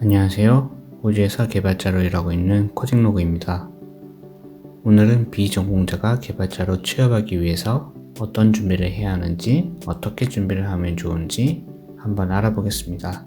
안녕하세요. 호주에서 개발자로 일하고 있는 코딩로그입니다. 오늘은 비전공자가 개발자로 취업하기 위해서 어떤 준비를 해야 하는지, 어떻게 준비를 하면 좋은지 한번 알아보겠습니다.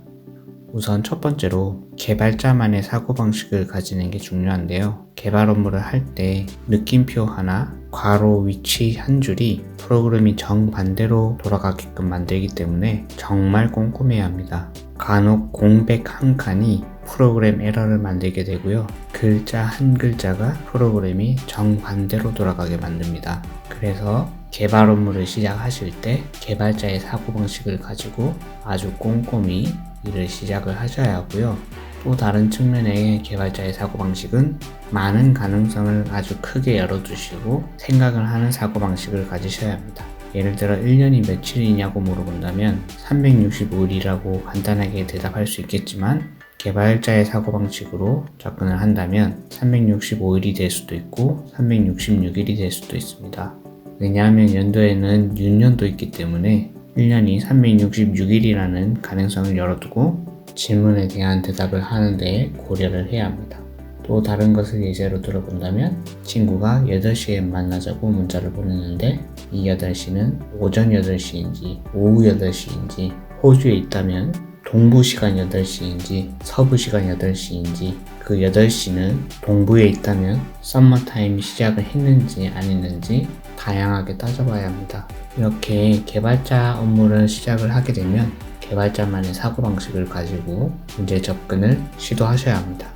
우선 첫 번째로 개발자만의 사고방식을 가지는 게 중요한데요. 개발 업무를 할 때 느낌표 하나, 괄호 위치 한 줄이 프로그램이 정반대로 돌아가게끔 만들기 때문에 정말 꼼꼼해야 합니다. 간혹 공백 한 칸이 프로그램 에러를 만들게 되고요. 글자 한 글자가 프로그램이 정반대로 돌아가게 만듭니다. 그래서 개발 업무를 시작하실 때 개발자의 사고방식을 가지고 아주 꼼꼼히 일을 시작을 하셔야 하고요. 또 다른 측면의 개발자의 사고방식은 많은 가능성을 아주 크게 열어두시고 생각을 하는 사고방식을 가지셔야 합니다. 예를 들어 1년이 며칠이냐고 물어본다면 365일이라고 간단하게 대답할 수 있겠지만 개발자의 사고방식으로 접근을 한다면 365일이 될 수도 있고 366일이 될 수도 있습니다. 왜냐하면 연도에는 6년도 있기 때문에 1년이 366일이라는 가능성을 열어두고 질문에 대한 대답을 하는데 고려를 해야 합니다. 또 다른 것을 예제로 들어본다면 친구가 8시에 만나자고 문자를 보냈는데 이 8시는 오전 8시인지 오후 8시인지 호주에 있다면 동부 시간 8시인지 서부 시간 8시인지 그 8시는 동부에 있다면 썸머타임 시작을 했는지 안 했는지 다양하게 따져봐야 합니다. 이렇게 개발자 업무를 시작을 하게 되면 개발자만의 사고방식을 가지고 문제 접근을 시도하셔야 합니다.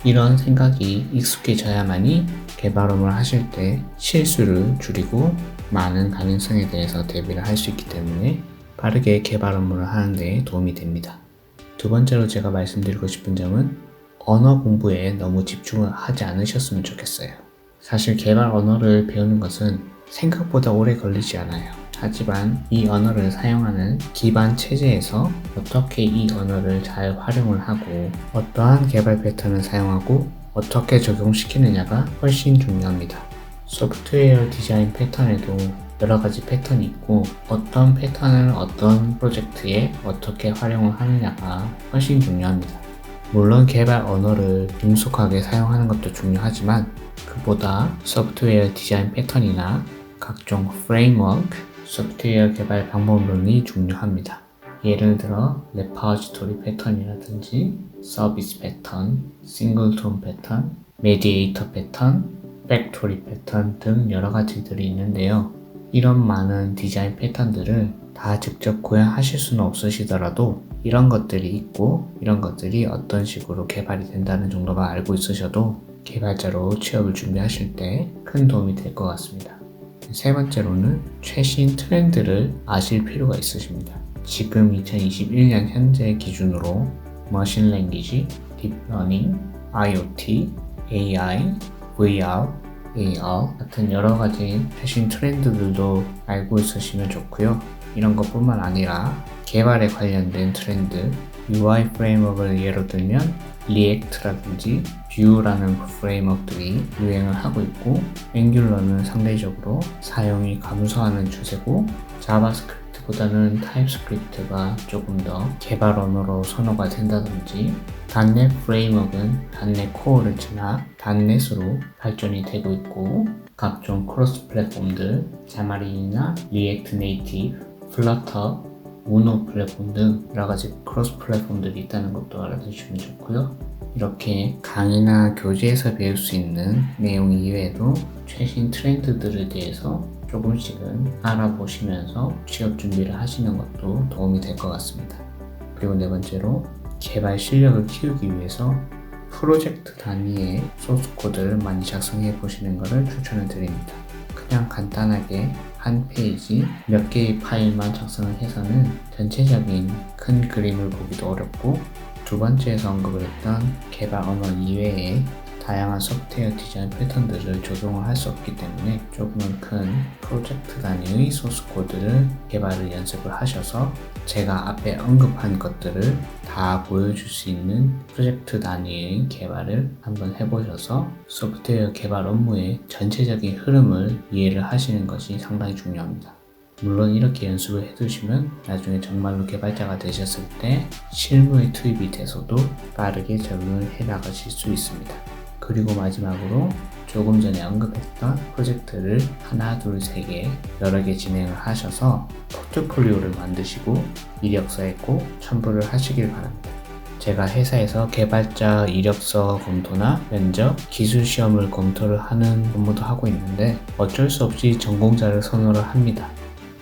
이런 생각이 익숙해져야만이 개발 업무를 하실 때 실수를 줄이고 많은 가능성에 대해서 대비를 할 수 있기 때문에 빠르게 개발 업무를 하는 데 도움이 됩니다. 두 번째로 제가 말씀드리고 싶은 점은 언어 공부에 너무 집중을 하지 않으셨으면 좋겠어요. 사실 개발 언어를 배우는 것은 생각보다 오래 걸리지 않아요. 하지만 이 언어를 사용하는 기반 체제에서 어떻게 이 언어를 잘 활용을 하고 어떠한 개발 패턴을 사용하고 어떻게 적용시키느냐가 훨씬 중요합니다. 소프트웨어 디자인 패턴에도 여러 가지 패턴이 있고 어떤 패턴을 어떤 프로젝트에 어떻게 활용을 하느냐가 훨씬 중요합니다. 물론 개발 언어를 능숙하게 사용하는 것도 중요하지만 그보다 소프트웨어 디자인 패턴이나 각종 프레임워크, 소프트웨어 개발 방법론이 중요합니다. 예를 들어 레파지토리 패턴이라든지 서비스 패턴, 싱글톤 패턴, 메디에이터 패턴, 팩토리 패턴 등 여러 가지들이 있는데요. 이런 많은 디자인 패턴들을 다 직접 구현하실 수는 없으시더라도 이런 것들이 있고 이런 것들이 어떤 식으로 개발이 된다는 정도만 알고 있으셔도 개발자로 취업을 준비하실 때 큰 도움이 될 것 같습니다. 세 번째로는 최신 트렌드를 아실 필요가 있으십니다. 지금 2021년 현재 기준으로 머신 랭귀지, 딥러닝, IoT, AI, VR, AR 같은 여러 가지 최신 트렌드들도 알고 있으시면 좋고요. 이런 것뿐만 아니라 개발에 관련된 트렌드, UI 프레임워크를 예로 들면 리액트라든지 뷰라는 프레임워크들이 유행을 하고 있고 앵귤러는 상대적으로 사용이 감소하는 추세고 자바스크립트보다는 타입스크립트가 조금 더 개발 언어로 선호가 된다든지 .NET 프레임워크는 .NET 코어를 지나 .NET으로 발전이 되고 있고 각종 크로스 플랫폼들 자마린이나 리액트 네이티브, 플러터, 모노 플랫폼 등 여러가지 크로스 플랫폼들이 있다는 것도 알아두시면 좋고요. 이렇게 강의나 교재에서 배울 수 있는 내용 이외에도 최신 트렌드들에 대해서 조금씩은 알아보시면서 취업 준비를 하시는 것도 도움이 될 것 같습니다. 그리고 네 번째로 개발 실력을 키우기 위해서 프로젝트 단위의 소스 코드를 많이 작성해 보시는 것을 추천을 드립니다. 그냥 간단하게 한 페이지 몇 개의 파일만 작성을 해서는 전체적인 큰 그림을 보기도 어렵고 두 번째에서 언급을 했던 개발 언어 이외에 다양한 소프트웨어 디자인 패턴들을 적용을 할 수 없기 때문에 조금은 큰 프로젝트 단위의 소스 코드를 개발을 연습을 하셔서 제가 앞에 언급한 것들을 다 보여줄 수 있는 프로젝트 단위의 개발을 한번 해보셔서 소프트웨어 개발 업무의 전체적인 흐름을 이해를 하시는 것이 상당히 중요합니다. 물론 이렇게 연습을 해두시면 나중에 정말로 개발자가 되셨을 때 실무에 투입이 돼서도 빠르게 적응을 해 나가실 수 있습니다. 그리고 마지막으로 조금 전에 언급했던 프로젝트를 하나, 둘, 세 개 여러 개 진행을 하셔서 포트폴리오를 만드시고 이력서에 꼭 첨부를 하시길 바랍니다. 제가 회사에서 개발자 이력서 검토나 면접, 기술 시험을 검토를 하는 업무도 하고 있는데 어쩔 수 없이 전공자를 선호를 합니다.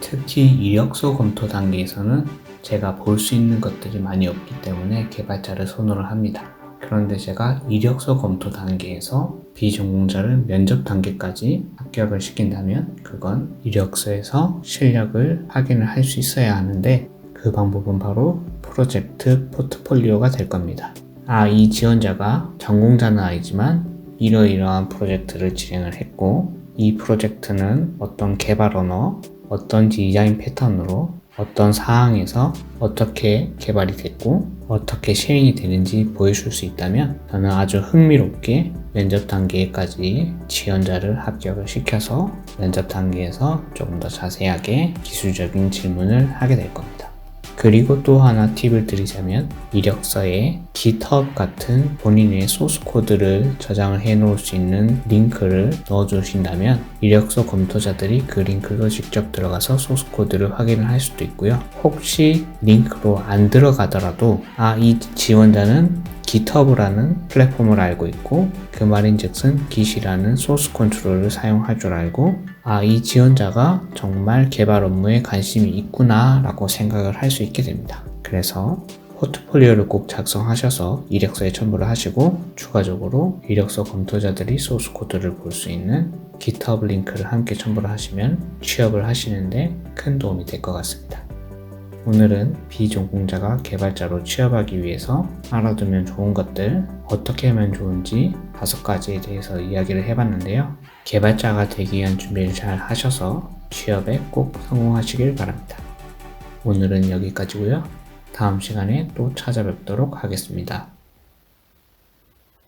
특히 이력서 검토 단계에서는 제가 볼 수 있는 것들이 많이 없기 때문에 개발자를 선호를 합니다. 그런데 제가 이력서 검토 단계에서 비전공자를 면접 단계까지 합격을 시킨다면 그건 이력서에서 실력을 확인을 할 수 있어야 하는데 그 방법은 바로 프로젝트 포트폴리오가 될 겁니다. 이 지원자가 전공자는 아니지만 이러이러한 프로젝트를 진행을 했고 이 프로젝트는 어떤 개발 언어, 어떤 디자인 패턴으로 어떤 사항에서 어떻게 개발이 됐고 어떻게 실행이 되는지 보여줄 수 있다면 저는 아주 흥미롭게 면접 단계까지 지원자를 합격을 시켜서 면접 단계에서 조금 더 자세하게 기술적인 질문을 하게 될 겁니다. 그리고 또 하나 팁을 드리자면 이력서에 GitHub 같은 본인의 소스 코드를 저장을 해 놓을 수 있는 링크를 넣어 주신다면 이력서 검토자들이 그 링크로 직접 들어가서 소스 코드를 확인을 할 수도 있고요. 혹시 링크로 안 들어가더라도 이 지원자는 GitHub라는 플랫폼을 알고 있고 그 말인즉슨 Git이라는 소스 컨트롤을 사용할 줄 알고 이 지원자가 정말 개발 업무에 관심이 있구나 라고 생각을 할 수 있게 됩니다. 그래서 포트폴리오를 꼭 작성하셔서 이력서에 첨부를 하시고 추가적으로 이력서 검토자들이 소스 코드를 볼 수 있는 GitHub 링크를 함께 첨부를 하시면 취업을 하시는데 큰 도움이 될 것 같습니다. 오늘은 비전공자가 개발자로 취업하기 위해서 알아두면 좋은 것들, 어떻게 하면 좋은지 5가지에 대해서 이야기를 해봤는데요. 개발자가 되기 위한 준비를 잘 하셔서 취업에 꼭 성공하시길 바랍니다. 오늘은 여기까지고요. 다음 시간에 또 찾아뵙도록 하겠습니다.